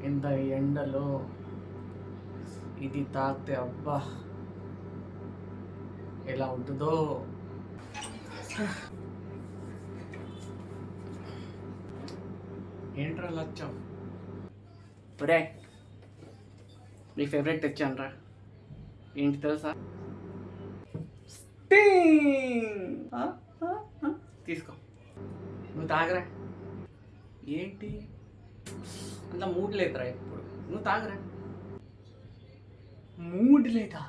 ఇంత ఎండలో ఇది తాగితే అబ్బా ఎలా ఉంటుందో. ఏంట్రా లచ్చం? ఒరే, నీ ఫేవరెట్ తెచ్చానరా. ఏంటి తెలుసా? తీసుకో, నువ్వు తాగరా. ఏంటి అంత మూడ్ లేదురా ఇప్పుడు? నువ్వు తాగరా. మూడ్ లేదా?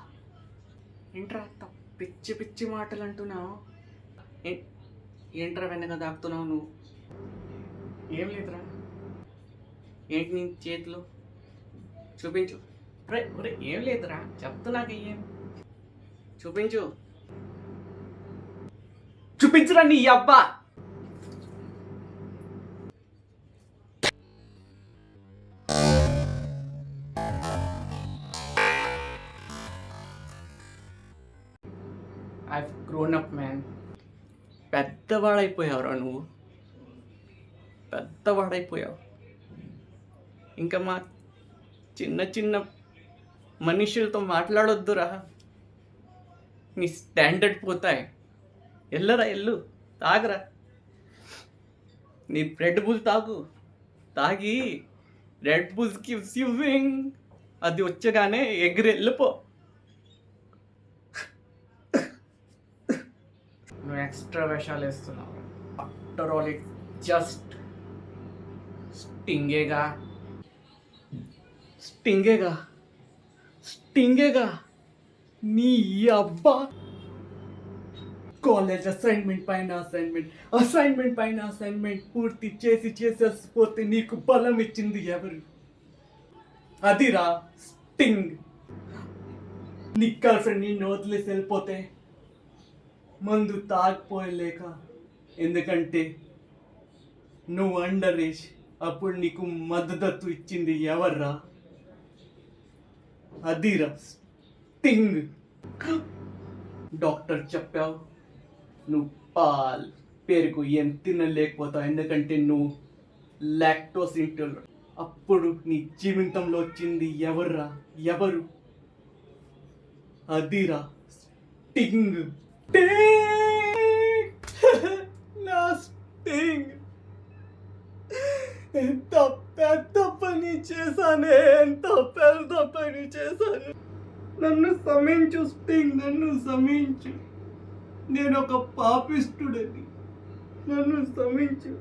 ఏంట్రా పిచ్చి పిచ్చి మాటలు అంటున్నావు? ఏంట్రా వెనక దాక్కుతున్నావు నువ్వు? ఏం లేదురా. ఏంటి నీ చేతిలో? చూపించు. ఒరే ఏం లేదురా, చెప్తున్నాక ఏం చూపించు. చూపించురా నీ అబ్బా. I've grown up, man. పెద్దవాడైపోయావురా నువ్వు, పెద్దవాడైపోయావు. ఇంకా మా చిన్న చిన్న మనుషులతో మాట్లాడొద్దురా, నీ స్టాండర్డ్ పోతాయి. ఎల్లరా ఎల్లు, తాగరా. నీ రెడ్ బుల్ తాగి Red Bulls gives you wing. అది వచ్చగానే ఎగిరి వెళ్ళిపో. నువ్వు ఎక్స్ట్రా వేషాలు వేస్తున్నావు. ఆఫ్టర్ ఆల్ ఇట్ జస్ట్ స్టింగేగా. నీ అబ్బా. కాలేజ్ అసైన్మెంట్ పైన అసైన్మెంట్ పూర్తి చేసేసిపోతే నీకు బలం ఇచ్చింది ఎవరు? అదిరా స్టింగ్. నీ గర్ల్ ఫ్రెండ్ నిన్ను వదిలేసి వెళ్ళిపోతే మందు తాగిపోయలేక, ఎందుకంటే నువ్వు అండర్ ఏజ్, అప్పుడు నీకు మద్దతు ఇచ్చింది ఎవర్రా? అదిరా స్టింగ్. డాక్టర్ చెప్పావు నువ్వు పాల్ పెరుగు ఏం తినలేకపోతావు, ఎందుకంటే నువ్వు లాక్టోస్ ఇంటాలరెంట్. అప్పుడు నీ జీవితంలో వచ్చింది ఎవరు? అదిరా స్టింగ్. నా స్టింగ్. ఎంత పెద్ద పని చేశాను. నన్ను క్షమించు స్టింగ్, నన్ను క్షమించు. నేను ఒక పాపిష్టుడని, నన్ను క్షమించు.